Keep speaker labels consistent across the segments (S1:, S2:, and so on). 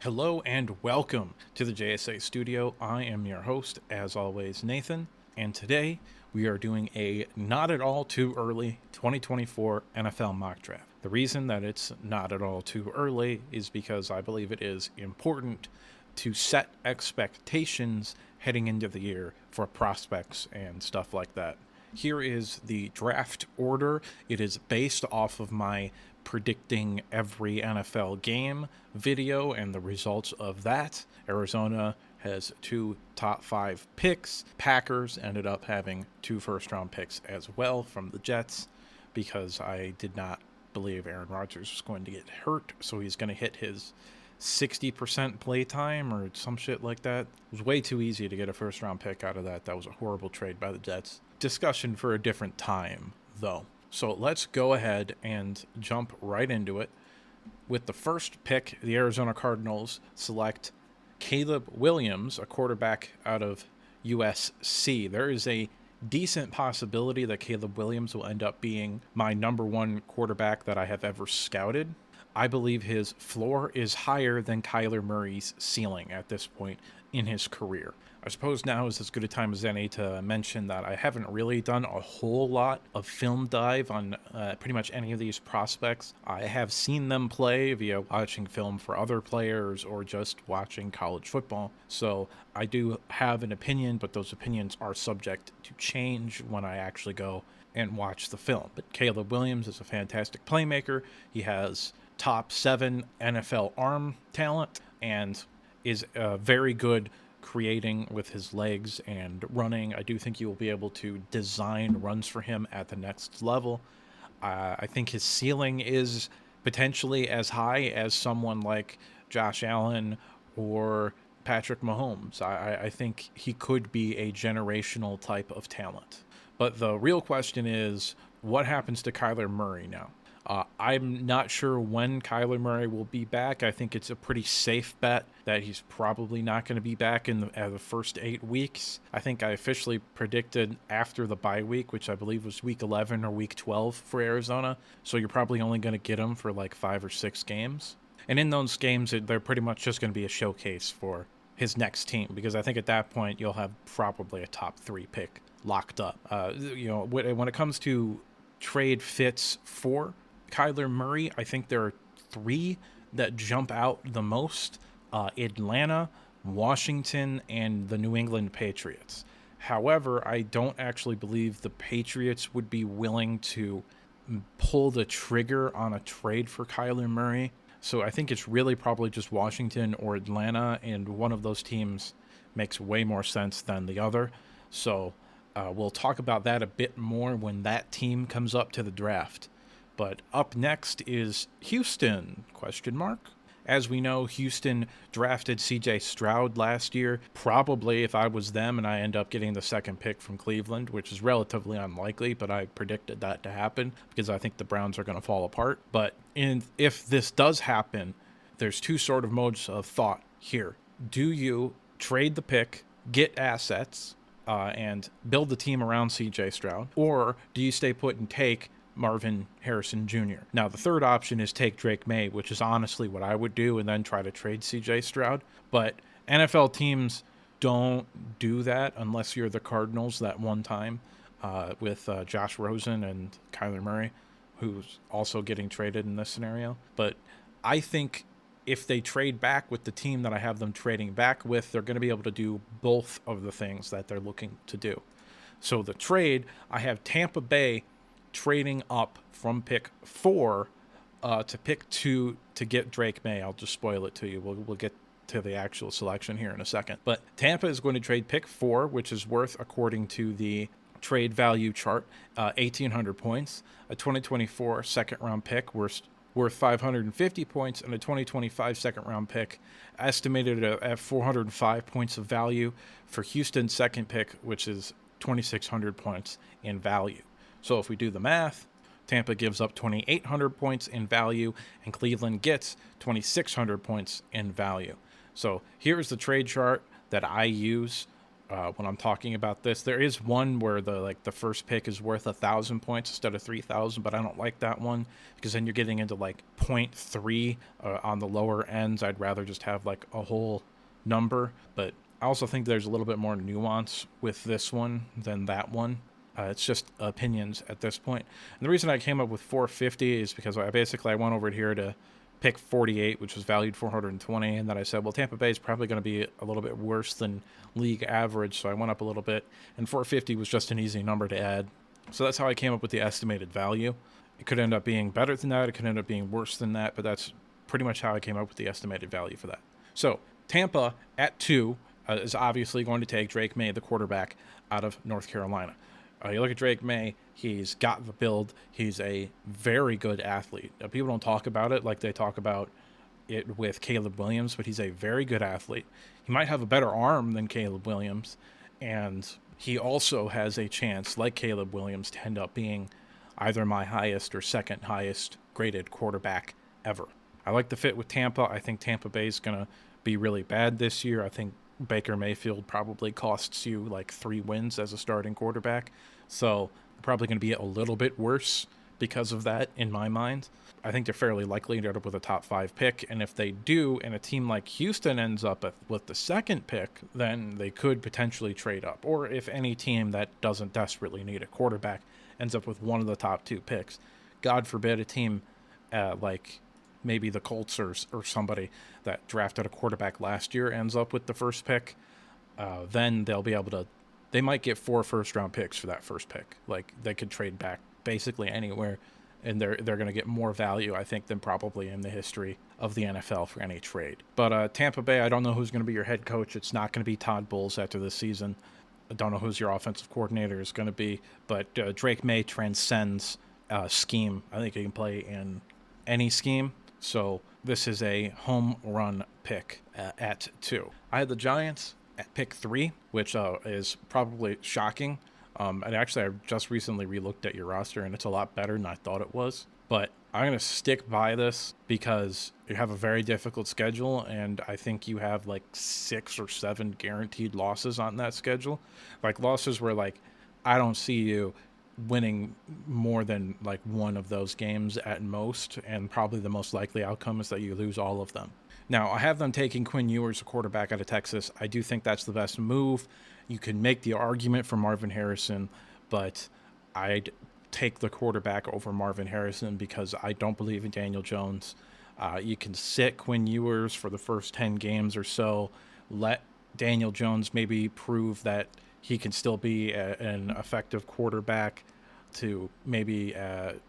S1: Hello and welcome to the JSA studio. I am your host, as always, Nathan, and today we are doing a not at all too early 2024 NFL mock draft. The reason that it's not at all too early is because I believe it is important to set expectations heading into the year for prospects and stuff like that. Here is the draft order. It is based off of my predicting every NFL game video and the results of that. Arizona has two top five picks. Packers ended up having two first round picks as well from the Jets because I did not believe Aaron Rodgers was going to get hurt, so he's going to hit his 60% playtime or some shit like that. It was way too easy to get a first round pick out of that. That was a horrible trade by the Jets. Discussion for a different time, though. So let's go ahead and jump right into it. With the first pick, the Arizona Cardinals select Caleb Williams, a quarterback out of USC. There is a decent possibility that Caleb Williams will end up being my number one quarterback that I have ever scouted. I believe his floor is higher than Kyler Murray's ceiling at this point in his career. I suppose now is as good a time as any to mention that I haven't really done a whole lot of film dive on pretty much any of these prospects. I have seen them play via watching film for other players or just watching college football. So I do have an opinion, but those opinions are subject to change when I actually go and watch the film. But Caleb Williams is a fantastic playmaker. He has top 7 NFL arm talent and is very good creating with his legs and running. I do think you will be able to design runs for him at the next level. I think his ceiling is potentially as high as someone like Josh Allen or Patrick Mahomes. I think he could be a generational type of talent. But the real question is, what happens to Kyler Murray now? I'm not sure when Kyler Murray will be back. I think it's a pretty safe bet that he's probably not going to be back in the first 8 weeks. I think I officially predicted after the bye week, which I believe was week 11 or week 12 for Arizona. So you're probably only going to get him for like 5 or 6 games. And in those games, they're pretty much just going to be a showcase for his next team, because I think at that point you'll have probably a top 3 pick locked up. When it comes to trade fits for Kyler Murray, I think there are 3 that jump out the most: Atlanta, Washington, and the New England Patriots. However, I don't actually believe the Patriots would be willing to pull the trigger on a trade for Kyler Murray. So I think it's really probably just Washington or Atlanta, and one of those teams makes way more sense than the other. So we'll talk about that a bit more when that team comes up to the draft. But up next is Houston, ? As we know, Houston drafted CJ Stroud last year. Probably if I was them and I end up getting the second pick from Cleveland, which is relatively unlikely, but I predicted that to happen because I think the Browns are going to fall apart. But if this does happen, there's 2 sort of modes of thought here. Do you trade the pick, get assets, and build the team around CJ Stroud? Or do you stay put and take Marvin Harrison Jr.? Now, the third option is take Drake May, which is honestly what I would do, and then try to trade CJ Stroud. But NFL teams don't do that unless you're the Cardinals that one time with Josh Rosen and Kyler Murray, who's also getting traded in this scenario. But I think if they trade back with the team that I have them trading back with, they're going to be able to do both of the things that they're looking to do. So the trade, I have Tampa Bay trading up from pick 4 to pick 2 to get Drake May. I'll just spoil it to you. We'll get to the actual selection here in a second. But Tampa is going to trade pick 4, which is worth, according to the trade value chart, 1,800 points, a 2024 second-round pick worth 550 points, and a 2025 second-round pick estimated at 405 points of value for Houston's second pick, which is 2,600 points in value. So if we do the math, Tampa gives up 2,800 points in value, and Cleveland gets 2,600 points in value. So here's the trade chart that I use when I'm talking about this. There is one where the first pick is worth 1,000 points instead of 3,000, but I don't like that one because then you're getting into like 0.3 on the lower ends. I'd rather just have like a whole number, but I also think there's a little bit more nuance with this one than that one. It's just opinions at this point. And the reason I came up with 450 is because I went over here to pick 48, which was valued 420, and then I said, well, Tampa Bay is probably going to be a little bit worse than league average, so I went up a little bit, and 450 was just an easy number to add. So that's how I came up with the estimated value. It could end up being better than that, it could end up being worse than that, but that's pretty much how I came up with the estimated value for that. So Tampa at 2 is obviously going to take Drake May, the quarterback, out of North Carolina. You look at Drake May, he's got the build. He's a very good athlete. People don't talk about it like they talk about it with Caleb Williams, but he's a very good athlete. He might have a better arm than Caleb Williams, and he also has a chance, like Caleb Williams, to end up being either my highest or second highest graded quarterback ever. I like the fit with Tampa. I think Tampa Bay is going to be really bad this year. I think Baker Mayfield probably costs you like 3 wins as a starting quarterback. So probably going to be a little bit worse because of that in my mind. I think they're fairly likely to end up with a top 5 pick. And if they do, and a team like Houston ends up with the second pick, then they could potentially trade up. Or if any team that doesn't desperately need a quarterback ends up with one of the top 2 picks, God forbid a team like maybe the Colts or somebody that drafted a quarterback last year ends up with the first pick, then they'll be able to, they might get 4 first-round picks for that first pick. Like, they could trade back basically anywhere, and they're going to get more value, I think, than probably in the history of the NFL for any trade. But Tampa Bay, I don't know who's going to be your head coach. It's not going to be Todd Bowles after this season. I don't know who's your offensive coordinator is going to be, but Drake May transcends scheme. I think he can play in any scheme. So this is a home run pick at 2. I had the Giants at pick 3, which is probably shocking. And actually, I just recently relooked at your roster, and it's a lot better than I thought it was. But I'm going to stick by this because you have a very difficult schedule, and I think you have like 6 or 7 guaranteed losses on that schedule. Like losses where like I don't see you winning more than like one of those games at most, and probably the most likely outcome is that you lose all of them. Now, I have them taking Quinn Ewers, a quarterback out of Texas. I do think that's the best move. You can make the argument for Marvin Harrison, but I'd take the quarterback over Marvin Harrison because I don't believe in Daniel Jones. You can sit Quinn Ewers for the first 10 games or so, let Daniel Jones maybe prove that he can still be an effective quarterback to maybe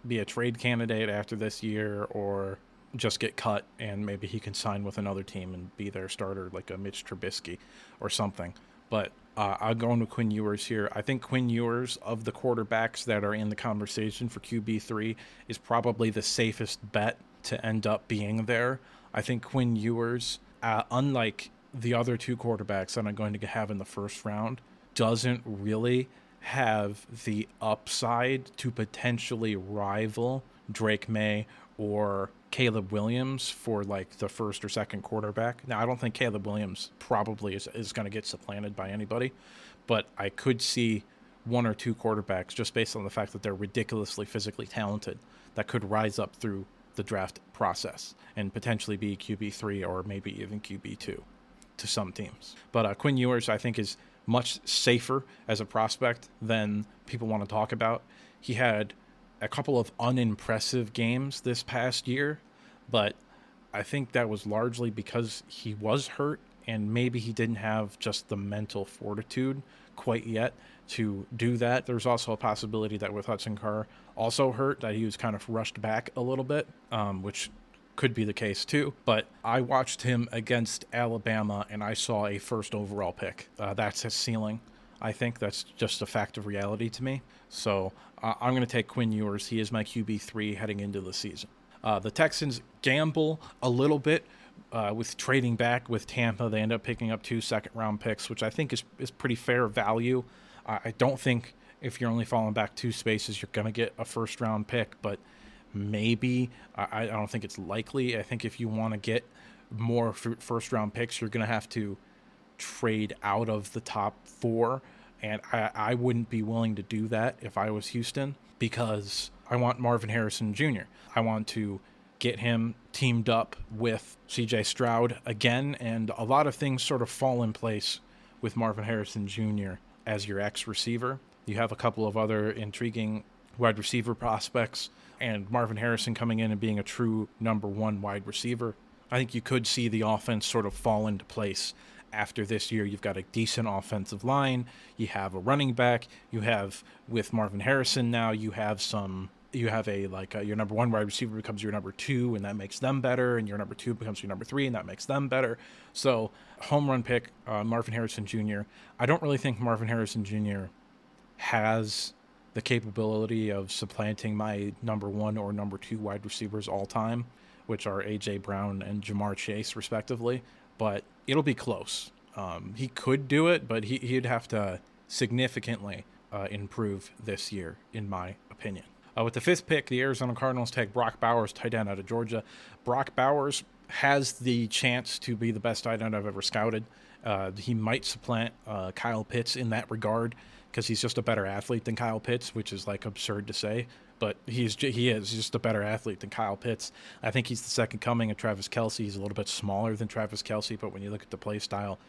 S1: be a trade candidate after this year, or just get cut and maybe he can sign with another team and be their starter like a Mitch Trubisky or something. But I'll go into Quinn Ewers here. I think Quinn Ewers, of the quarterbacks that are in the conversation for QB3, is probably the safest bet to end up being there. I think Quinn Ewers, unlike the other 2 quarterbacks that I'm going to have in the first round, doesn't really have the upside to potentially rival Drake May or Caleb Williams for like the first or second quarterback. Now, I don't think Caleb Williams probably is going to get supplanted by anybody, but I could see 1 or 2 quarterbacks just based on the fact that they're ridiculously physically talented that could rise up through the draft process and potentially be QB3 or maybe even QB2 to some teams. But Quinn Ewers, I think, is much safer as a prospect than people want to talk about. He had a couple of unimpressive games this past year, but I think that was largely because he was hurt and maybe he didn't have just the mental fortitude quite yet to do that. There's also a possibility that with Hudson Carr also hurt, that he was kind of rushed back a little bit, which could be the case too. But I watched him against Alabama and I saw a first overall pick. That's his ceiling. I think that's just a fact of reality to me. So I'm going to take Quinn Ewers. He is my QB3 heading into the season. The Texans gamble a little bit with trading back with Tampa. They end up picking up 2 second-round picks, which I think is pretty fair value. I don't think if you're only falling back 2 spaces, you're going to get a first-round pick, but maybe. I don't think it's likely. I think if you want to get more first-round picks, you're going to have to trade out of the top 4. And I wouldn't be willing to do that if I was Houston, because I want Marvin Harrison Jr. I want to get him teamed up with CJ Stroud again, and a lot of things sort of fall in place with Marvin Harrison Jr. as your X receiver. You have a couple of other intriguing wide receiver prospects, and Marvin Harrison coming in and being a true number 1 wide receiver. I think you could see the offense sort of fall into place after this year. You've got a decent offensive line. You have a running back. You have, with Marvin Harrison now, you have your number 1 wide receiver becomes your number 2, and that makes them better, and your number 2 becomes your number 3, and that makes them better. So, home run pick, Marvin Harrison Jr. I don't really think Marvin Harrison Jr. has the capability of supplanting my number 1 or number 2 wide receivers all time, which are A.J. Brown and Jamar Chase, respectively, but it'll be close. He could do it, but he'd have to significantly improve this year, in my opinion. With the 5th pick, the Arizona Cardinals take Brock Bowers, tight end out of Georgia. Brock Bowers has the chance to be the best tight end I've ever scouted. He might supplant Kyle Pitts in that regard, because he's just a better athlete than Kyle Pitts, which is like absurd to say, but he is just a better athlete than Kyle Pitts. I think he's the second coming of Travis Kelce. He's a little bit smaller than Travis Kelce, but when you look at the play style,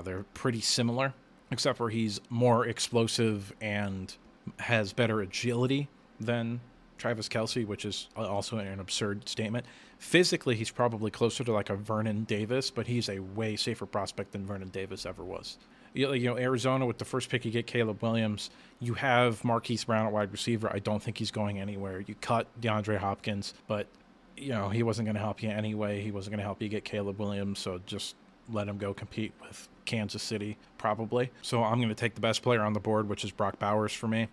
S1: they're pretty similar, except for he's more explosive and has better agility than Travis Kelce, which is also an absurd statement. Physically, he's probably closer to like a Vernon Davis, but he's a way safer prospect than Vernon Davis ever was. Arizona, with the first pick, you get Caleb Williams. You have Marquise Brown at wide receiver. I don't think he's going anywhere. You cut DeAndre Hopkins, but he wasn't going to help you anyway. He wasn't going to help you get Caleb Williams, so just let him go compete with Kansas City, probably. So I'm going to take the best player on the board, which is Brock Bowers for me.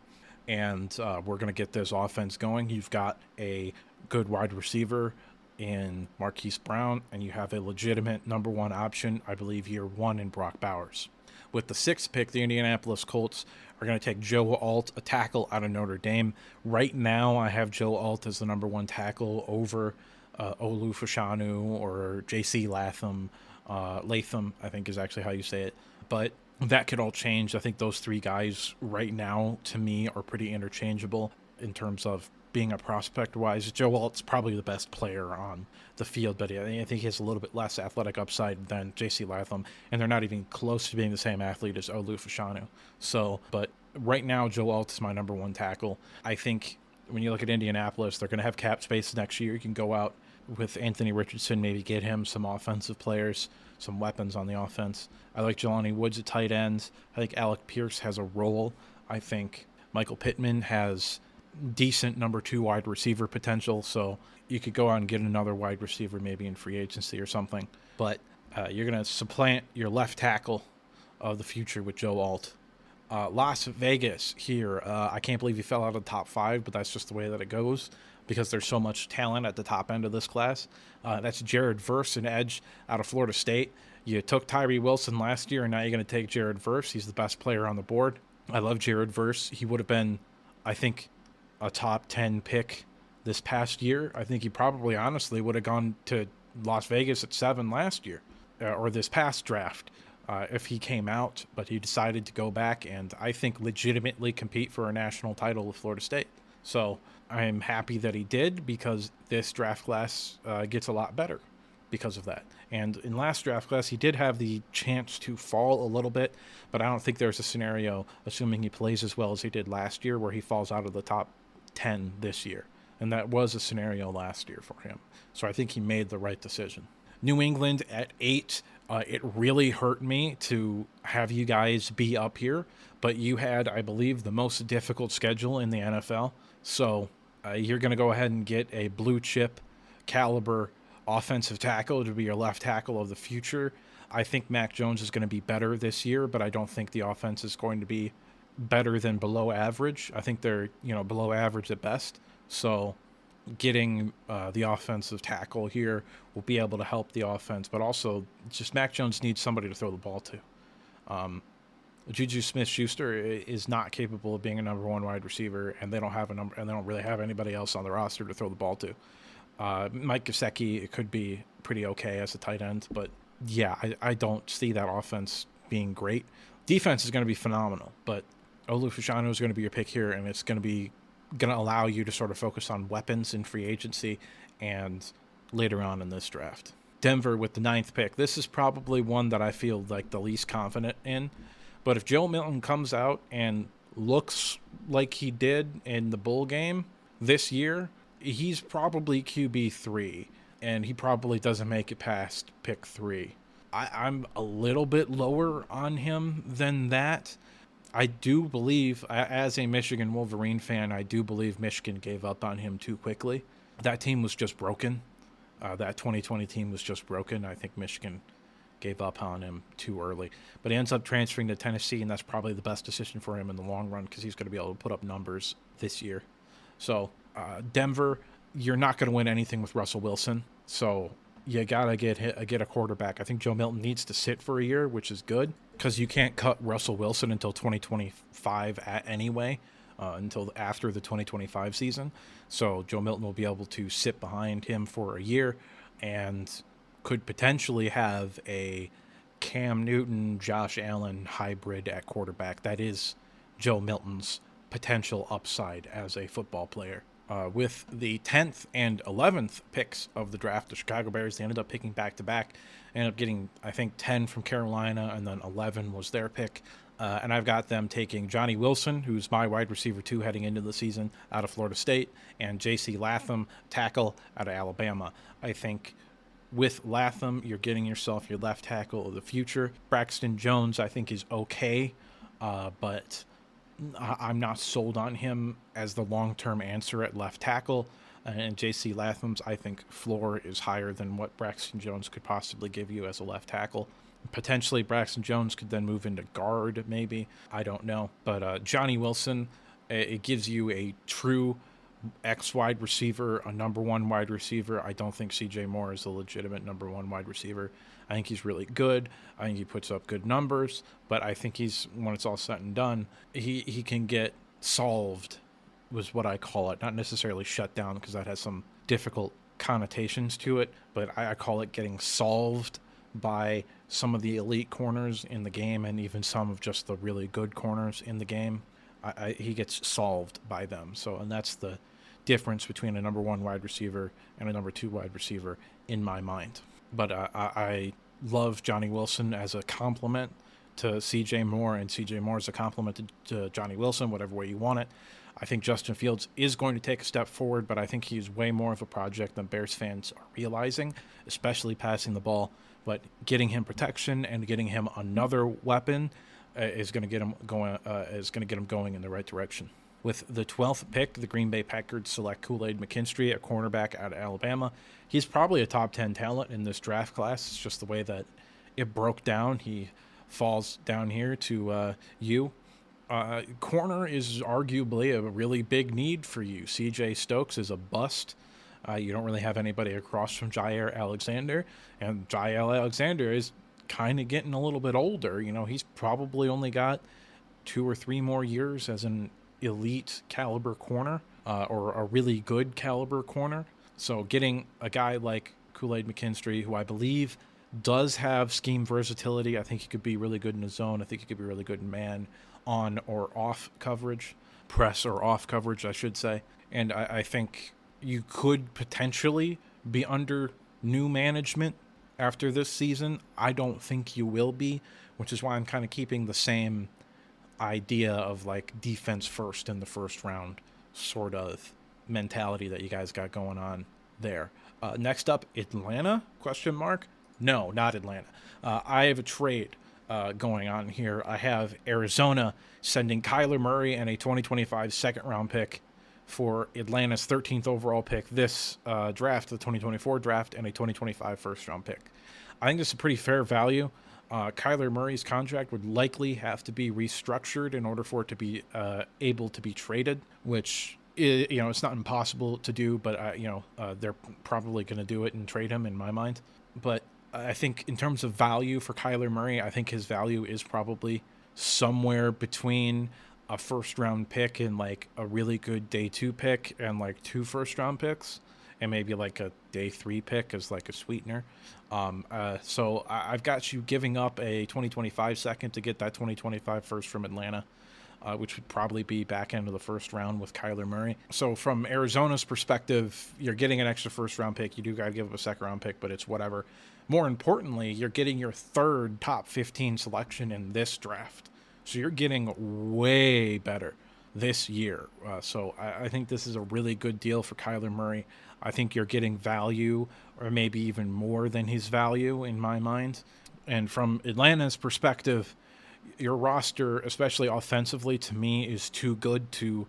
S1: And we're going to get this offense going. You've got a good wide receiver in Marquise Brown, and you have a legitimate number 1 option, I believe, year 1 in Brock Bowers. With the 6th pick, the Indianapolis Colts are going to take Joe Alt, a tackle out of Notre Dame. Right now, I have Joe Alt as the number 1 tackle over Olu Fashanu or J.C. Latham, I think is actually how you say it. But that could all change. I think those 3 guys right now, to me, are pretty interchangeable in terms of being a prospect-wise. Joe Alt's probably the best player on the field, but I think he has a little bit less athletic upside than J.C. Latham, and they're not even close to being the same athlete as Olu Fashanu. So, but right now, Joe Alt is my number 1 tackle. I think when you look at Indianapolis, they're going to have cap space next year. You can go out with Anthony Richardson, maybe get him some offensive players, some weapons on the offense. I like Jelani Woods at tight end. I think Alec Pierce has a role. I think Michael Pittman has decent number 2 wide receiver potential, so you could go out and get another wide receiver maybe in free agency or something. But you're going to supplant your left tackle of the future with Joe Alt. Las Vegas here. I can't believe he fell out of the top 5, but that's just the way that it goes because there's so much talent at the top end of this class. That's Jared Verse, an edge out of Florida State. You took Tyree Wilson last year, and now you're going to take Jared Verse. He's the best player on the board. I love Jared Verse. He would have been, I think, a top 10 pick this past year. I think he probably honestly would have gone to Las Vegas at 7 last year or this past draft if he came out, but he decided to go back and I think legitimately compete for a national title with Florida State. So I'm happy that he did because this draft class gets a lot better because of that. And in last draft class, he did have the chance to fall a little bit, but I don't think there's a scenario, assuming he plays as well as he did last year, where he falls out of the top 10 this year. And that was a scenario last year for him. So I think he made the right decision. New England at 8. It really hurt me to have you guys be up here, but you had, I believe, the most difficult schedule in the NFL. So you're going to go ahead and get a blue chip caliber offensive tackle to be your left tackle of the future. I think Mac Jones is going to be better this year, but I don't think the offense is going to be better than below average. I think they're, below average at best. So getting the offensive tackle here will be able to help the offense, but also just Mac Jones needs somebody to throw the ball to. Juju Smith-Schuster is not capable of being a number 1 wide receiver, and they don't really have anybody else on the roster to throw the ball to. Mike Gesicki, it could be pretty okay as a tight end, but yeah, I don't see that offense being great. Defense is going to be phenomenal, but Olu Fashanu is going to be your pick here, and it's going to allow you to sort of focus on weapons in free agency and later on in this draft. Denver with the 9th pick. This is probably one that I feel like the least confident in, but if Joe Milton comes out and looks like he did in the bowl game this year, he's probably QB3, and he probably doesn't make it past pick 3. I'm a little bit lower on him than that. I do believe, as a Michigan Wolverine fan, I do believe Michigan gave up on him too quickly. That team was just broken. That 2020 team was just broken. I think Michigan gave up on him too early. But he ends up transferring to Tennessee, and that's probably the best decision for him in the long run because he's going to be able to put up numbers this year. So Denver, you're not going to win anything with Russell Wilson. So you got to get a quarterback. I think Joe Milton needs to sit for a year, which is good because you can't cut Russell Wilson until 2025 anyway, until after the 2025 season. So Joe Milton will be able to sit behind him for a year and could potentially have a Cam Newton, Josh Allen hybrid at quarterback. That is Joe Milton's potential upside as a football player. With the 10th and 11th picks of the draft, the Chicago Bears, they ended up picking back-to-back. Ended up getting, I think, 10 from Carolina, and then 11 was their pick. And I've got them taking Johnny Wilson, who's my wide receiver 2 heading into the season, out of Florida State, and J.C. Latham, tackle, out of Alabama. I think with Latham, you're getting yourself your left tackle of the future. Braxton Jones, I think, is okay, but I'm not sold on him as the long-term answer at left tackle. And J.C. Latham's, I think, floor is higher than what Braxton Jones could possibly give you as a left tackle. Potentially, Braxton Jones could then move into guard, maybe. I don't know. But Johnny Wilson, it gives you a true X wide receiver, a number 1 wide receiver. I don't think C.J. Moore is a legitimate number 1 wide receiver. I think he's really good. I think he puts up good numbers. But I think when it's all said and done, he can get solved, was what I call it. Not necessarily shut down, because that has some difficult connotations to it. But I call it getting solved by some of the elite corners in the game, and even some of just the really good corners in the game. He gets solved by them. And that's the difference between a number 1 wide receiver and a number 2 wide receiver in my mind. But I love Johnny Wilson as a compliment to C.J. Moore, and C.J. Moore as a compliment to Johnny Wilson, whatever way you want it. I think Justin Fields is going to take a step forward, but I think he's way more of a project than Bears fans are realizing, especially passing the ball. But getting him protection and getting him another weapon is going to get him going in the right direction. With the 12th pick, the Green Bay Packers select Kool-Aid McKinstry, a cornerback out of Alabama. He's probably a top 10 talent in this draft class. It's just the way that it broke down. He falls down here to you. Corner is arguably a really big need for you. C.J. Stokes is a bust. You don't really have anybody across from Jair Alexander, and Jair Alexander is kind of getting a little bit older. He's probably only got 2 or 3 more years as an elite caliber corner, or a really good caliber corner. So getting a guy like Kool-Aid McKinstry, who I believe does have scheme versatility. I think he could be really good in his zone. I think he could be really good in man, on or off coverage, press or off coverage, I should say. And I think you could potentially be under new management after this season. I don't think you will be, which is why I'm kind of keeping the same idea of like defense first in the first round sort of mentality that you guys got going on there. Next up, Atlanta? ? No, not Atlanta. I have a trade going on here. I have Arizona sending Kyler Murray and a 2025 second-round pick for Atlanta's 13th overall pick this draft, the 2024 draft, and a 2025 first-round pick. I think this is a pretty fair value. Kyler Murray's contract would likely have to be restructured in order for it to be able to be traded, which is, it's not impossible to do, but they're probably going to do it and trade him in my mind. But I think in terms of value for Kyler Murray, I think his value is probably somewhere between a first-round pick and like a really good day 2 pick and like 2 first-round picks. and maybe like a day 3 pick as like a sweetener. So I've got you giving up a 2025 second to get that 2025 first from Atlanta, which would probably be back end of the first round with Kyler Murray. So from Arizona's perspective, you're getting an extra first round pick. You do got to give up a second round pick, but it's whatever. More importantly, you're getting your third top 15 selection in this draft. So you're getting way better this year. So I think this is a really good deal for Kyler Murray. I think you're getting value, or maybe even more than his value in my mind. And from Atlanta's perspective, your roster, especially offensively, to me, is too good to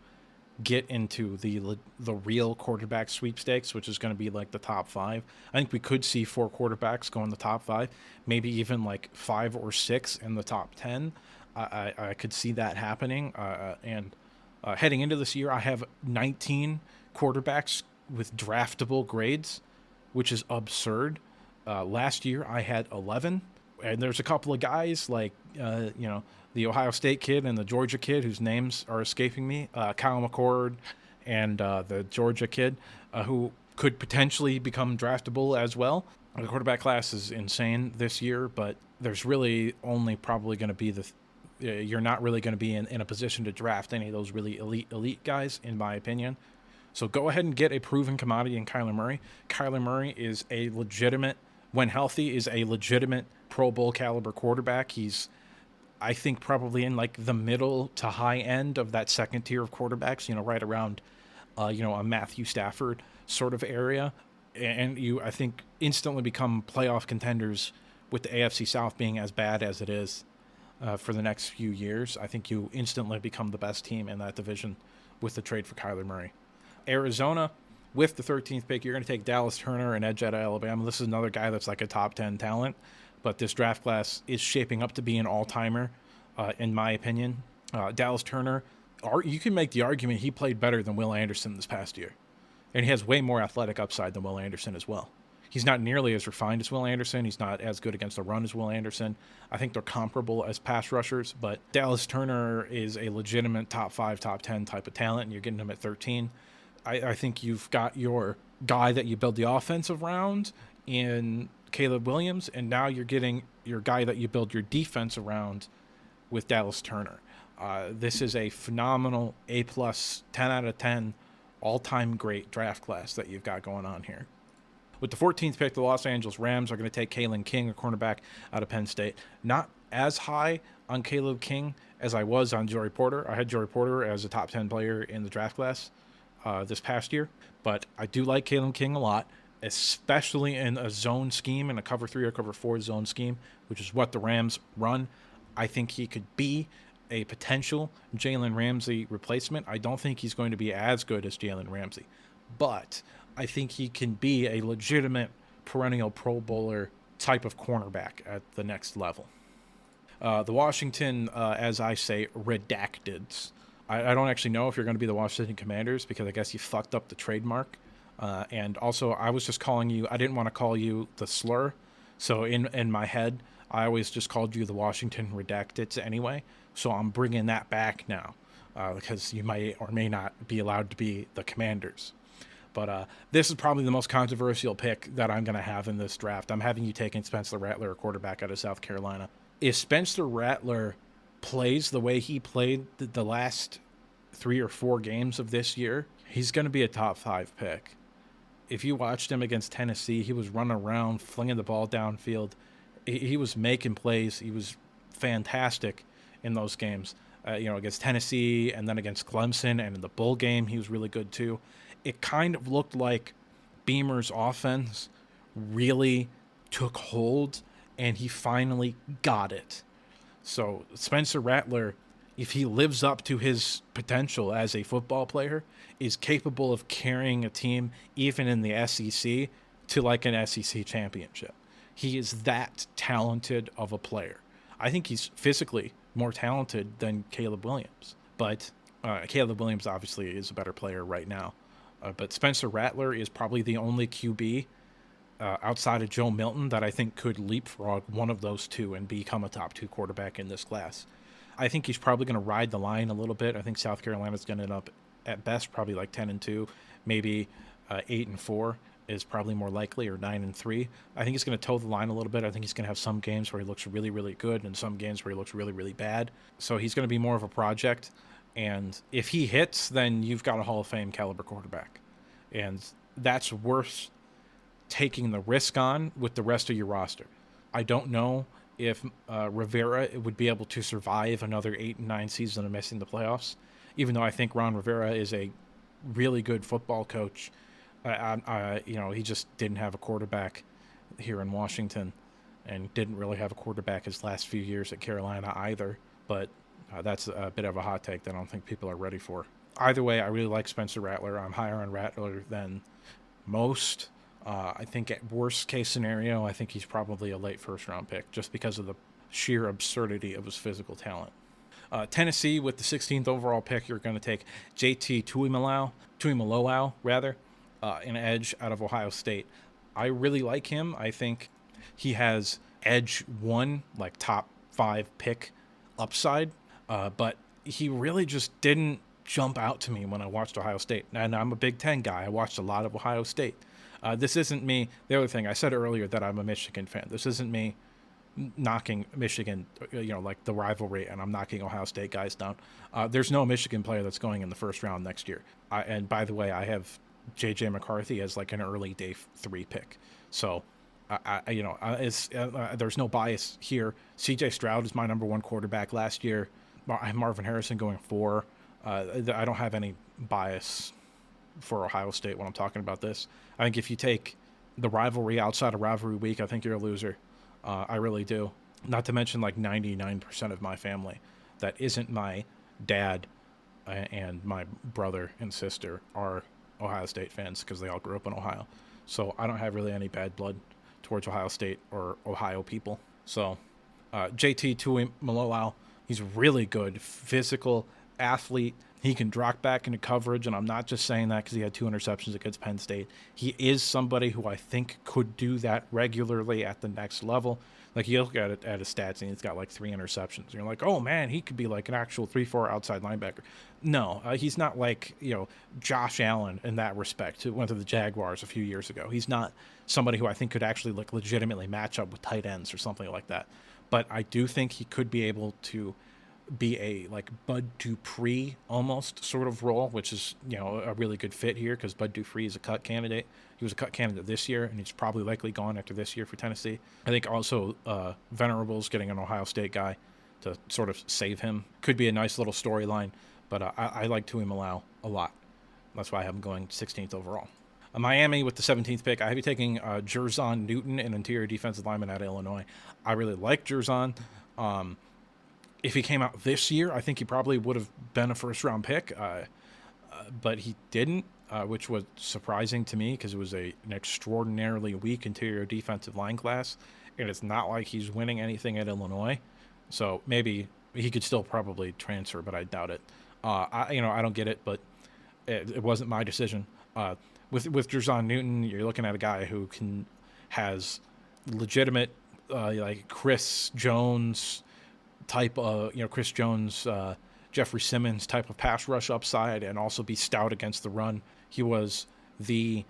S1: get into the real quarterback sweepstakes, which is going to be like the top 5. I think we could see 4 quarterbacks go in the top 5, maybe even like 5 or 6 in the top 10. I could see that happening. And heading into this year, I have 19 quarterbacks with draftable grades, which is absurd. Last year, I had 11. And there's a couple of guys like, the Ohio State kid and the Georgia kid whose names are escaping me, Kyle McCord and the Georgia kid, who could potentially become draftable as well. The quarterback class is insane this year, but there's really only probably going to be you're not really going to be in a position to draft any of those really elite guys, in my opinion. So go ahead and get a proven commodity in Kyler Murray. Kyler Murray is a legitimate, when healthy, is a legitimate Pro Bowl caliber quarterback. He's, I think, probably in like the middle to high end of that second tier of quarterbacks, right around, a Matthew Stafford sort of area. And you, I think, instantly become playoff contenders with the AFC South being as bad as it is for the next few years. I think you instantly become the best team in that division with the trade for Kyler Murray. Arizona, with the 13th pick, you're going to take Dallas Turner, an edge out of Alabama. This is another guy that's like a top 10 talent, but this draft class is shaping up to be an all-timer, in my opinion. Dallas Turner, you can make the argument he played better than Will Anderson this past year, and he has way more athletic upside than Will Anderson as well. He's not nearly as refined as Will Anderson. He's not as good against the run as Will Anderson. I think they're comparable as pass rushers, but Dallas Turner is a legitimate top 5, top 10 type of talent, and you're getting him at 13. I think you've got your guy that you build the offensive around in Caleb Williams, and now you're getting your guy that you build your defense around with Dallas Turner. This is a phenomenal A+, 10 out of 10, all-time great draft class that you've got going on here. With the 14th pick, the Los Angeles Rams are going to take Kalen King, a cornerback out of Penn State. Not as high on Caleb King as I was on Joey Porter. I had Joey Porter as a top 10 player in the draft class this past year, but I do like Kalen King a lot, especially in a zone scheme, in a cover 3 or cover 4 zone scheme, which is what the Rams run. I think he could be a potential Jalen Ramsey replacement. I don't think he's going to be as good as Jalen Ramsey, but I think he can be a legitimate perennial Pro Bowler type of cornerback at the next level. The Washington, as I say, redacteds. I don't actually know if you're going to be the Washington Commanders because I guess you fucked up the trademark. And also, I was just calling you, I didn't want to call you the slur. So in my head, I always just called you the Washington Redacteds anyway. So I'm bringing that back now because you might or may not be allowed to be the Commanders. But this is probably the most controversial pick that I'm going to have in this draft. I'm having you taking Spencer Rattler, a quarterback out of South Carolina. If Spencer Rattler plays the way he played the last 3 or 4 games of this year, he's going to be a top 5 pick. If you watched him against Tennessee, he was running around, flinging the ball downfield. He was making plays. He was fantastic in those games, against Tennessee and then against Clemson, and in the bowl game, he was really good too. It kind of looked like Beamer's offense really took hold, and he finally got it. So Spencer Rattler, if he lives up to his potential as a football player, is capable of carrying a team, even in the SEC, to like an SEC championship. He is that talented of a player. I think he's physically more talented than Caleb Williams. But Caleb Williams obviously is a better player right now. But Spencer Rattler is probably the only QB outside of Joe Milton that I think could leapfrog one of those two and become a top 2 quarterback in this class. I think he's probably going to ride the line a little bit. I think South Carolina's going to end up at best probably like 10-2, maybe 8-4 is probably more likely, or 9-3. I think he's going to toe the line a little bit. I think he's going to have some games where he looks really, really good and some games where he looks really, really bad. So he's going to be more of a project. And if he hits, then you've got a Hall of Fame caliber quarterback. And that's worth taking the risk on with the rest of your roster. I don't know if Rivera would be able to survive another 8-9 season of missing the playoffs, even though I think Ron Rivera is a really good football coach. He just didn't have a quarterback here in Washington, and didn't really have a quarterback his last few years at Carolina either. But that's a bit of a hot take that I don't think people are ready for. Either way, I really like Spencer Rattler. I'm higher on Rattler than most. I think at worst case scenario, I think he's probably a late first-round pick just because of the sheer absurdity of his physical talent. Tennessee, with the 16th overall pick, you're going to take JT Tuimoloau, an edge out of Ohio State. I really like him. I think he has edge one, like top 5 pick upside, but he really just didn't jump out to me when I watched Ohio State. And I'm a Big Ten guy. I watched a lot of Ohio State. This isn't me. The other thing, I said earlier that I'm a Michigan fan. This isn't me knocking Michigan, like the rivalry, and I'm knocking Ohio State guys down. There's no Michigan player that's going in the first round next year. And by the way, I have J.J. McCarthy as like an early day 3 pick. So, there's no bias here. C.J. Stroud is my number 1 quarterback last year. I have Marvin Harrison going 4. I don't have any bias for Ohio State when I'm talking about this. I think if you take the rivalry outside of rivalry week, I think you're a loser. I really do. Not to mention like 99% of my family that isn't my dad and my brother and sister are Ohio State fans because they all grew up in Ohio. So I don't have really any bad blood towards Ohio State or Ohio people. So JT Tuimoloau, he's really good, physical athlete. He can drop back into coverage, and I'm not just saying that because he had 2 interceptions against Penn State. He is somebody who I think could do that regularly at the next level. Like, you look at it at his stats, and he's got like 3 interceptions. And you're like, oh, man, he could be like an actual 3-4 outside linebacker. No, he's not like, Josh Allen in that respect, who went to the Jaguars a few years ago. He's not somebody who I think could actually like legitimately match up with tight ends or something like that. But I do think he could be able to be a like Bud Dupree almost sort of role, which is a really good fit here because Bud Dupree is a cut candidate. He was a cut candidate this year, and he's probably likely gone after this year for Tennessee. I think also Venerable's getting an Ohio State guy to sort of save him could be a nice little storyline, but I like Tuimoloau a lot. That's why I have him going 16th overall. Miami with the 17th pick, I have you taking Jerzon Newton, an interior defensive lineman out of Illinois. I really like Jerzon. If he came out this year, I think he probably would have been a first-round pick, but he didn't, which was surprising to me because it was an extraordinarily weak interior defensive line class, and it's not like he's winning anything at Illinois. So maybe he could still probably transfer, but I doubt it. I don't get it, but it wasn't my decision. With Jerzon Newton, you're looking at a guy who has legitimate like Chris Jones type of, Chris Jones, Jeffrey Simmons type of pass rush upside, and also be stout against the run. He was the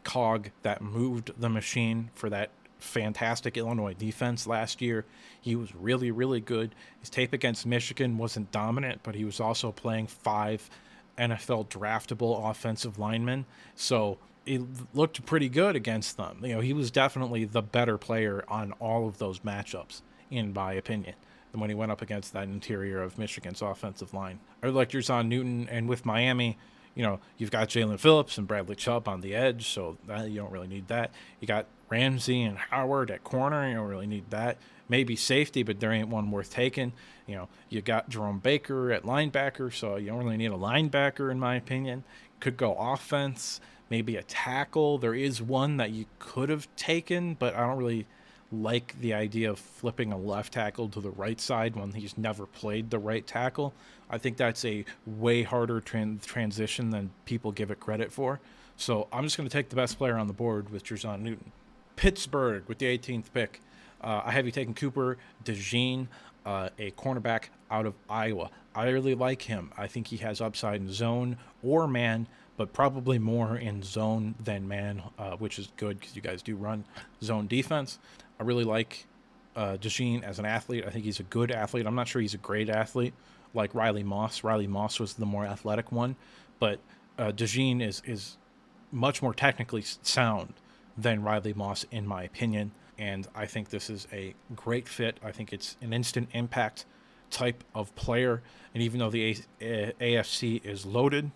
S1: cog that moved the machine for that fantastic Illinois defense last year. He was really, really good. His tape against Michigan wasn't dominant, but he was also playing 5 NFL draftable offensive linemen. So it looked pretty good against them. He was definitely the better player on all of those matchups, in my opinion, than when he went up against that interior of Michigan's offensive line. I would like Jerzon Newton, and with Miami, you've got Jalen Phillips and Bradley Chubb on the edge, so you don't really need that. You got Ramsey and Howard at corner. You don't really need that. Maybe safety, but there ain't one worth taking. You got Jerome Baker at linebacker, so you don't really need a linebacker, in my opinion. Could go offense, maybe a tackle. There is one that you could have taken, but I don't really like the idea of flipping a left tackle to the right side when he's never played the right tackle. I think that's a way harder transition than people give it credit for. So I'm just going to take the best player on the board with Jerzon Newton. Pittsburgh with the 18th pick. I have you taking Cooper DeJean, a cornerback out of Iowa. I really like him. I think he has upside in zone or man, but probably more in zone than man, which is good because you guys do run zone defense. I really like DeJean as an athlete. I think he's a good athlete. I'm not sure he's a great athlete like Riley Moss. Riley Moss was the more athletic one, but DeJean is much more technically sound than Riley Moss, in my opinion. And I think this is a great fit. I think it's an instant impact type of player. And even though the AFC is loaded,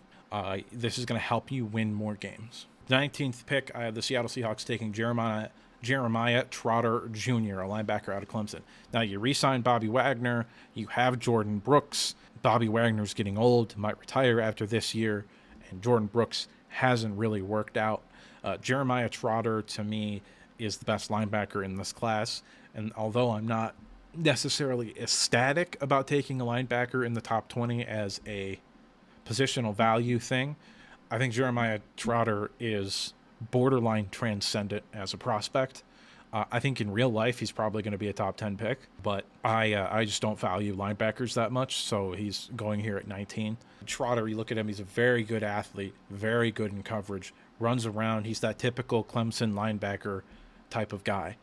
S1: this is going to help you win more games. 19th pick, I have the Seattle Seahawks taking Jeremiah Trotter Jr., a linebacker out of Clemson. Now, you re-signed Bobby Wagner. You have Jordan Brooks. Bobby Wagner's getting old, might retire after this year, and Jordan Brooks hasn't really worked out. Jeremiah Trotter, to me, is the best linebacker in this class. And although I'm not necessarily ecstatic about taking a linebacker in the top 20 as a positional value thing, I think Jeremiah Trotter is borderline transcendent as a prospect. I think in real life he's probably going to be a top 10 pick, but I just don't value linebackers that much, so he's going here at 19. Trotter, you look at him, he's a very good athlete, very good in coverage, runs around. He's that typical Clemson linebacker type of guy,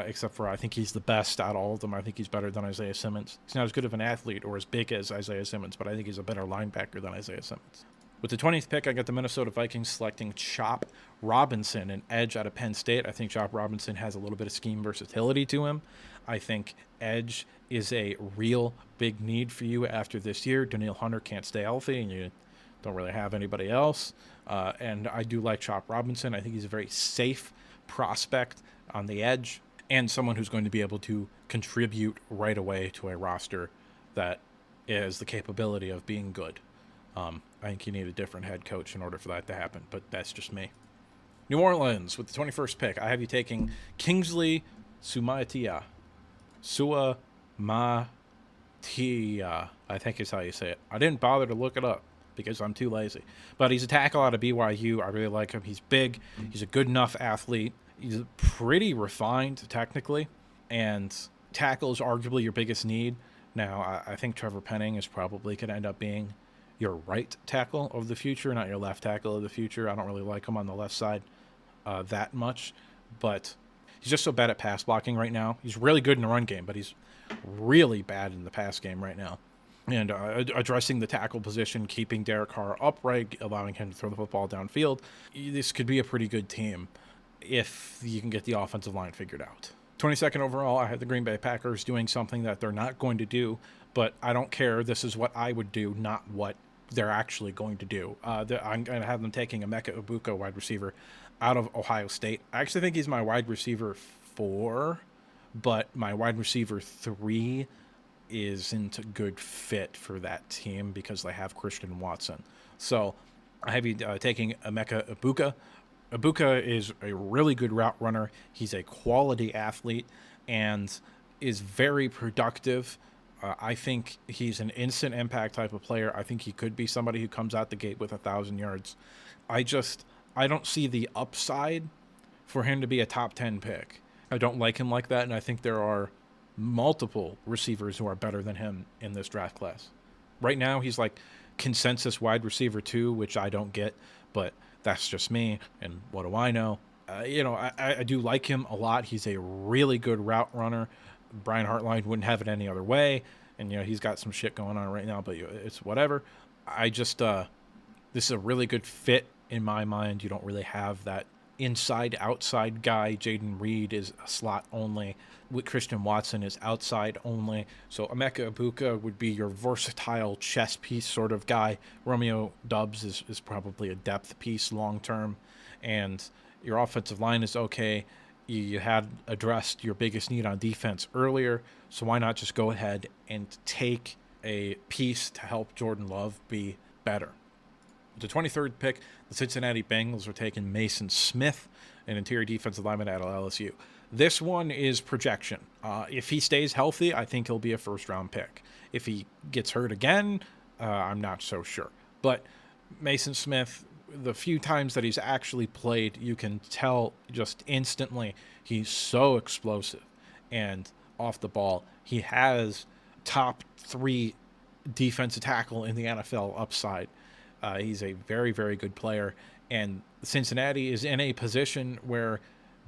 S1: except for I think he's the best out of all of them. I think he's better than Isaiah Simmons. He's not as good of an athlete or as big as Isaiah Simmons, but I think he's a better linebacker than Isaiah Simmons. With the 20th pick, I got the Minnesota Vikings selecting Chop Robinson, an edge out of Penn State. I think Chop Robinson has a little bit of scheme versatility to him. I think edge is a real big need for you after this year. Danielle Hunter can't stay healthy, and you don't really have anybody else. And I do like Chop Robinson. I think he's a very safe prospect on the edge and someone who's going to be able to contribute right away to a roster that has the capability of being good. I think you need a different head coach in order for that to happen, but that's just me. New Orleans, with the 21st pick, I have you taking Kingsley Suamataia. Suamataia, I think is how you say it. I didn't bother to look it up because I'm too lazy. But he's a tackle out of BYU. I really like him. He's big. He's a good enough athlete. He's pretty refined technically, and tackle is arguably your biggest need. Now, I think Trevor Penning is probably going to end up being your right tackle of the future, not your left tackle of the future. I don't really like him on the left side that much, but he's just so bad at pass blocking right now. He's really good in the run game, but he's really bad in the pass game right now. And addressing the tackle position, keeping Derek Carr upright, allowing him to throw the football downfield, this could be a pretty good team if you can get the offensive line figured out. 22nd overall, I have the Green Bay Packers doing something that they're not going to do, but I don't care. This is what I would do, not what they're actually going to do. I'm going to have them taking Emeka Egbuka, wide receiver, out of Ohio State. I actually think he's my wide receiver 4, but my wide receiver 3 isn't a good fit for that team because they have Christian Watson. So I have you taking Emeka Egbuka. Egbuka is a really good route runner. He's a quality athlete and is very productive. I think he's an instant impact type of player. I think he could be somebody who comes out the gate with 1,000 yards. I don't see the upside for him to be a top 10 pick. I don't like him like that, and I think there are multiple receivers who are better than him in this draft class. Right now, he's like consensus wide receiver 2, which I don't get, but that's just me, and what do I know? I do like him a lot. He's a really good route runner. Brian Hartline wouldn't have it any other way, and he's got some shit going on right now, but it's whatever. This is a really good fit in my mind. You don't really have that inside outside guy. Jaden Reed is a slot only. Christian Watson is outside only. So Emeka Egbuka would be your versatile chess piece sort of guy. Romeo Doubs is probably a depth piece long term, and your offensive line is okay. You had addressed your biggest need on defense earlier, so why not just go ahead and take a piece to help Jordan Love be better? The 23rd pick, the Cincinnati Bengals are taking Mason Smith, an interior defensive lineman out of LSU. This one is projection. If he stays healthy, I think he'll be a first-round pick. If he gets hurt again, I'm not so sure. But Mason Smith, the few times that he's actually played, you can tell just instantly he's so explosive. and off the ball. He has top 3 defensive tackle in the NFL upside. He's a very, very good player. And Cincinnati is in a position where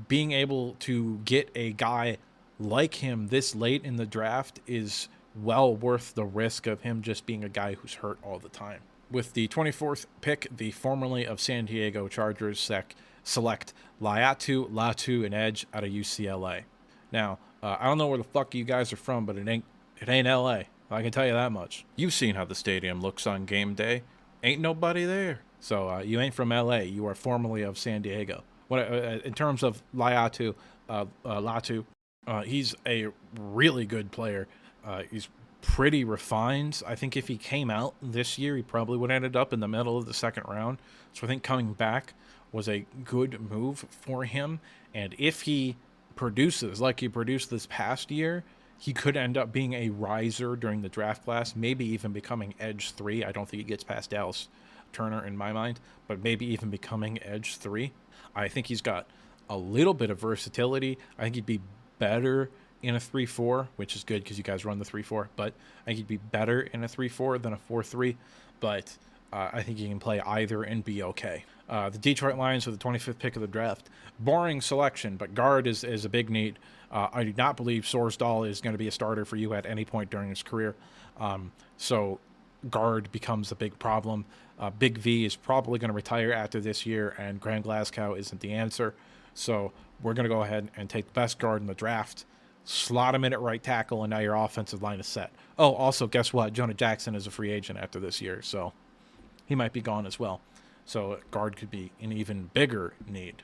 S1: being able to get a guy like him this late in the draft is well worth the risk of him just being a guy who's hurt all the time. With the 24th pick, the formerly of San Diego Chargers select Latu, an edge out of UCLA. Now, I don't know where the fuck you guys are from, but it ain't LA. I can tell you that much. You've seen how the stadium looks on game day. Ain't nobody there. So you ain't from LA. You are formerly of San Diego. In terms of Latu, he's a really good player. He's pretty refined. I think if he came out this year, he probably would have ended up in the middle of the second round. So I think coming back was a good move for him. And if he produces like he produced this past year, he could end up being a riser during the draft class, maybe even becoming edge 3. I don't think he gets past Dallas Turner in my mind, but maybe even becoming edge 3. I think he's got a little bit of versatility. I think he'd be better in a 3-4, which is good because you guys run the 3-4, but I think he'd be better in a 3-4 than a 4-3, but I think he can play either and be okay. The Detroit Lions with the 25th pick of the draft. Boring selection, but guard is a big need. I do not believe Sorsdal is going to be a starter for you at any point during his career. So guard becomes a big problem. Big V is probably going to retire after this year, and Graham Glasgow isn't the answer. So we're going to go ahead and take the best guard in the draft, slot him in at right tackle, and now your offensive line is set. Oh, also, guess what? Jonah Jackson is a free agent after this year, so he might be gone as well. So guard could be an even bigger need.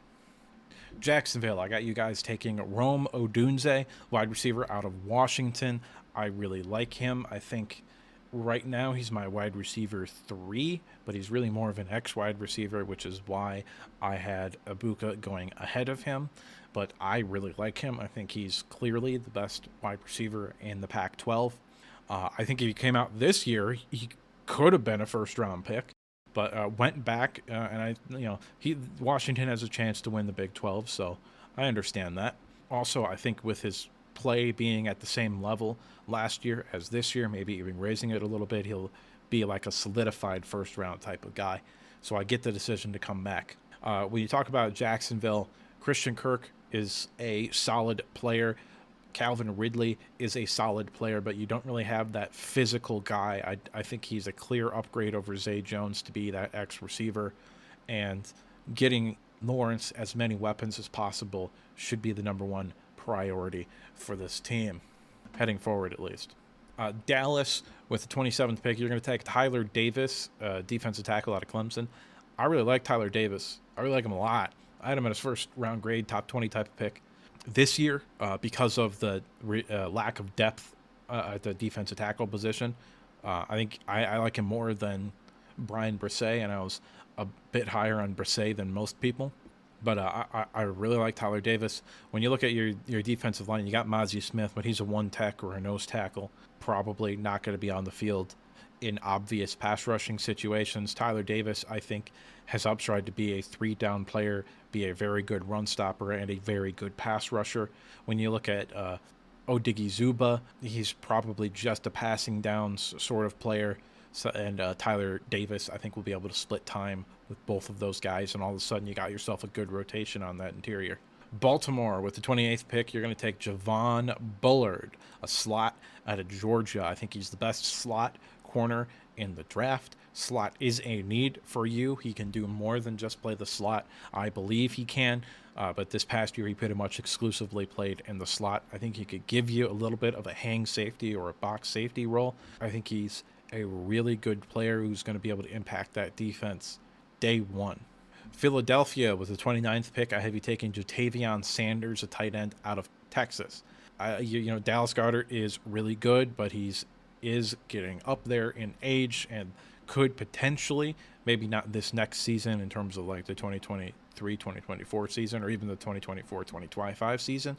S1: Jacksonville, I got you guys taking Rome Odunze, wide receiver out of Washington. I really like him. I think right now he's my wide receiver 3, but he's really more of an X wide receiver, which is why I had Ibuka going ahead of him. But I really like him. I think he's clearly the best wide receiver in the Pac-12. I think if he came out this year, he could have been a first-round pick, but went back, and Washington has a chance to win the Big 12, so I understand that. Also, I think with his play being at the same level last year as this year, maybe even raising it a little bit, he'll be like a solidified first-round type of guy. So I get the decision to come back. When you talk about Jacksonville, Christian Kirk is a solid player. Calvin Ridley is a solid player, but you don't really have that physical guy. I think he's a clear upgrade over Zay Jones to be that X receiver, and getting Lawrence as many weapons as possible should be the number one priority for this team, heading forward at least. Dallas with the 27th pick, you're going to take Tyler Davis, defensive tackle out of Clemson. I really like Tyler Davis. I really like him a lot. I had him at his first round grade, top 20 type of pick. This year, because of the lack of depth at the defensive tackle position, I think I like him more than Brian Brisset, and I was a bit higher on Brisset than most people. But I really like Tyler Davis. When you look at your defensive line, you got Mozzie Smith, but he's a one tech or a nose tackle, probably not going to be on the field in obvious pass rushing situations. Tyler Davis, I think, has upside to be a 3-down player, be a very good run stopper, and a very good pass rusher. When you look at Odighizuba, he's probably just a passing down sort of player. So, and Tyler Davis, I think, will be able to split time with both of those guys, and all of a sudden you got yourself a good rotation on that interior. Baltimore with the 28th pick, you're going to take Javon Bullard, a slot out of Georgia. I think he's the best slot corner in the draft. Slot is a need for you. He can do more than just play the slot. I believe he can, but this past year he pretty much exclusively played in the slot. I think he could give you a little bit of a hang safety or a box safety role. I think he's a really good player who's going to be able to impact that defense day one. Philadelphia with the 29th pick, I have you taking Jatavion Sanders, a tight end out of Texas. Dallas Goedert is really good, but is getting up there in age and could potentially, maybe not this next season in terms of like the 2023-2024 season or even the 2024-2025 season,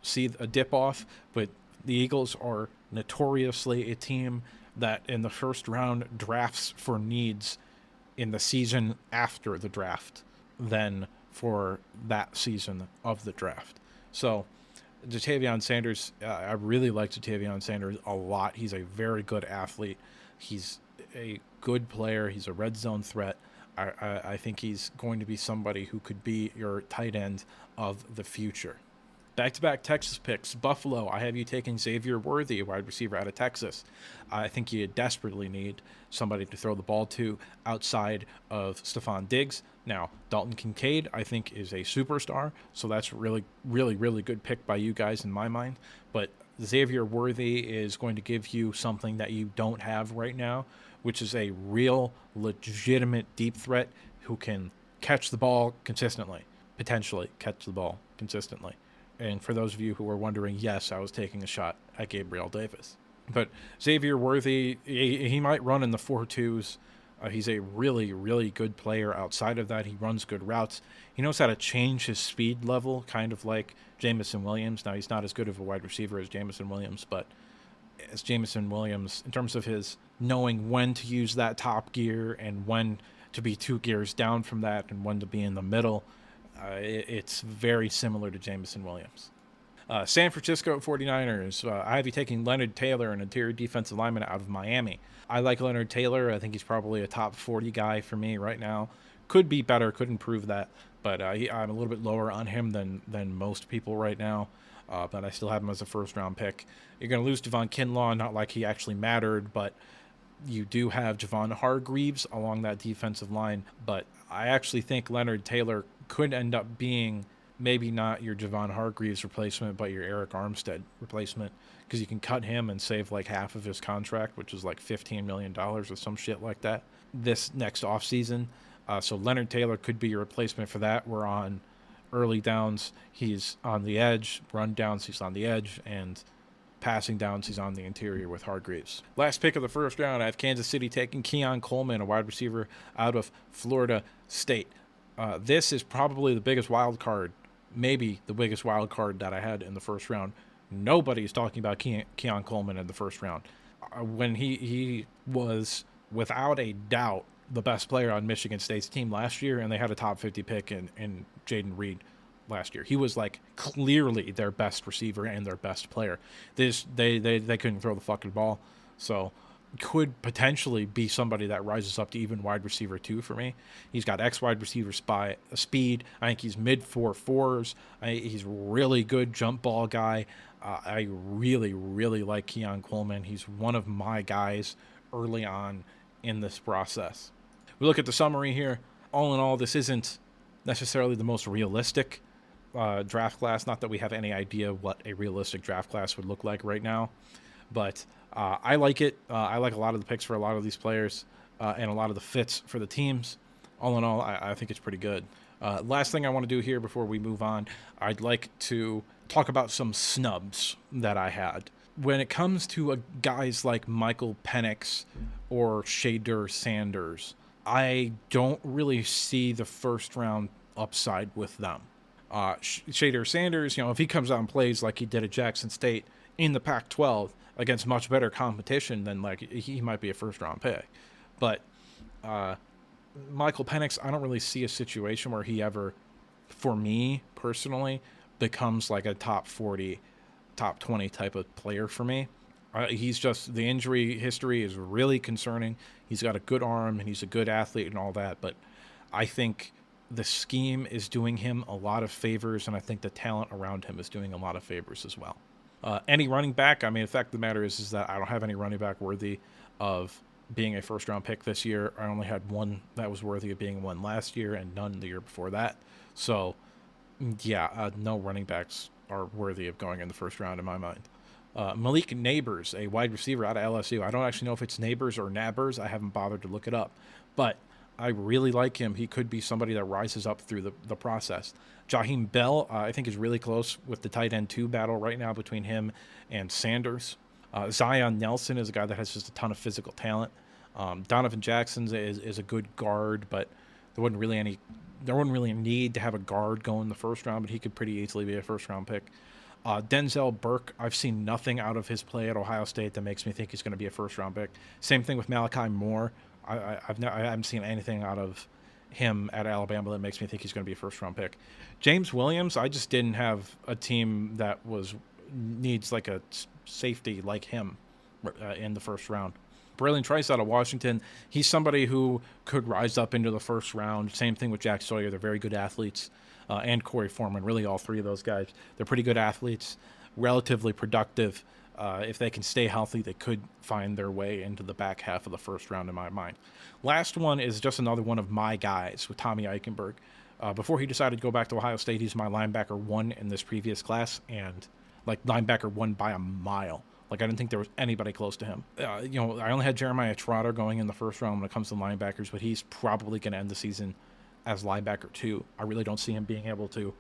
S1: see a dip off. But the Eagles are notoriously a team that in the first round drafts for needs in the season after the draft than for that season of the draft. So Ja'Tavion Sanders, I really like Ja'Tavion Sanders a lot. He's a very good athlete. He's a good player. He's a red zone threat. I think he's going to be somebody who could be your tight end of the future. Back-to-back Texas picks. Buffalo, I have you taking Xavier Worthy, a wide receiver out of Texas. I think you desperately need somebody to throw the ball to outside of Stephon Diggs. Now, Dalton Kincaid, I think, is a superstar, so that's really, really, really good pick by you guys in my mind. But Xavier Worthy is going to give you something that you don't have right now, which is a real, legitimate deep threat who can catch the ball consistently, potentially catch the ball consistently. And for those of you who are wondering, yes, I was taking a shot at Gabriel Davis. But Xavier Worthy, he might run in the 4.2s. He's a really, really good player outside of that. He runs good routes. He knows how to change his speed level, kind of like Jamison Williams. Now, he's not as good of a wide receiver as Jamison Williams, but as Jamison Williams, in terms of his knowing when to use that top gear and when to be 2 gears down from that and when to be in the middle, it's very similar to Jamison Williams. San Francisco 49ers, I have you taking Leonard Taylor, an interior defensive lineman out of Miami. I like Leonard Taylor. I think he's probably a top 40 guy for me right now. Could be better, could improve that, but I'm a little bit lower on him than most people right now. But I still have him as a first-round pick. You're going to lose Javon Kinlaw, not like he actually mattered, but you do have Javon Hargreaves along that defensive line. But I actually think Leonard Taylor could end up being maybe not your Javon Hargreaves replacement, but your Eric Armstead replacement, because you can cut him and save like half of his contract, which is like $15 million or some shit like that, this next offseason. So Leonard Taylor could be your replacement for that. We're on early downs, he's on the edge. Run downs, he's on the edge. And passing downs, he's on the interior with Hargreaves. Last pick of the first round, I have Kansas City taking Keon Coleman, a wide receiver out of Florida State. This is probably the biggest wild card, maybe the biggest wild card that I had in the first round. Nobody's talking about Keon Coleman in the first round. When he was, without a doubt, the best player on Michigan State's team last year, and they had a top 50 pick in Jaden Reed last year. He was like clearly their best receiver and their best player. They couldn't throw the fucking ball, so could potentially be somebody that rises up to even wide receiver 2 for me. He's got wide receiver speed. I think he's mid 4.4s. He's really good jump ball guy. I really, really like Keon Coleman. He's one of my guys early on in this process. We look at the summary here. All in all, this isn't necessarily the most realistic draft class. Not that we have any idea what a realistic draft class would look like right now, but I like it. I like a lot of the picks for a lot of these players and a lot of the fits for the teams. All in all, I think it's pretty good. Last thing I want to do here before we move on, I'd like to talk about some snubs that I had. When it comes to guys like Michael Penix or Shader Sanders, I don't really see the first round upside with them. Shader Sanders, if he comes out and plays like he did at Jackson State in the Pac-12 against much better competition, then like he might be a first round pick. But Michael Penix, I don't really see a situation where he ever, for me personally, becomes like a top 40, top 20 type of player for me. He's just, the injury history is really concerning. He's got a good arm and he's a good athlete and all that, but I think the scheme is doing him a lot of favors, and I think the talent around him is doing a lot of favors as well. Any running back, the fact of the matter is that I don't have any running back worthy of being a first-round pick this year. I only had one that was worthy of being one last year and none the year before that. So, yeah, no running backs are worthy of going in the first round in my mind. Malik Neighbors, a wide receiver out of LSU. I don't actually know if it's Neighbors or Nabbers. I haven't bothered to look it up. But I really like him. He could be somebody that rises up through the process. Jaheim Bell, I think, is really close with the tight end 2 battle right now between him and Sanders. Zion Nelson is a guy that has just a ton of physical talent. Donovan Jackson is a good guard, but there wasn't really a need to have a guard go in the first round, but he could pretty easily be a first-round pick. Denzel Burke, I've seen nothing out of his play at Ohio State that makes me think he's going to be a first-round pick. Same thing with Malachi Moore. I haven't seen anything out of him at Alabama that makes me think he's going to be a first-round pick. James Williams, I just didn't have a team that needs like a safety like him in the first round. Braylon Trice out of Washington, he's somebody who could rise up into the first round. Same thing with Jack Sawyer. They're very good athletes. And Corey Foreman, really all three of those guys. They're pretty good athletes, relatively productive. If they can stay healthy, they could find their way into the back half of the first round in my mind. Last one is just another one of my guys with Tommy Eichenberg. Before he decided to go back to Ohio State, he's my linebacker 1 in this previous class, and like linebacker 1 by a mile. Like, I didn't think there was anybody close to him. I only had Jeremiah Trotter going in the first round when it comes to linebackers, but he's probably going to end the season as linebacker 2. I really don't see him being able to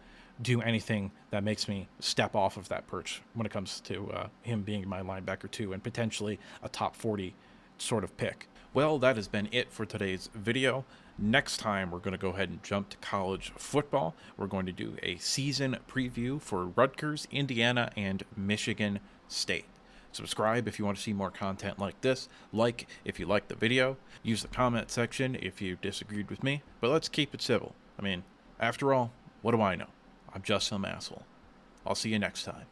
S1: do anything that makes me step off of that perch when it comes to him being my linebacker 2 and potentially a top 40 sort of pick. Well, that has been it for today's video. Next time, we're going to go ahead and jump to college football. We're going to do a season preview for Rutgers, Indiana, and Michigan State. Subscribe if you want to see more content like this. Like if you liked the video. Use the comment section if you disagreed with me. But let's keep it civil. I mean, after all, what do I know? I'm just some asshole. I'll see you next time.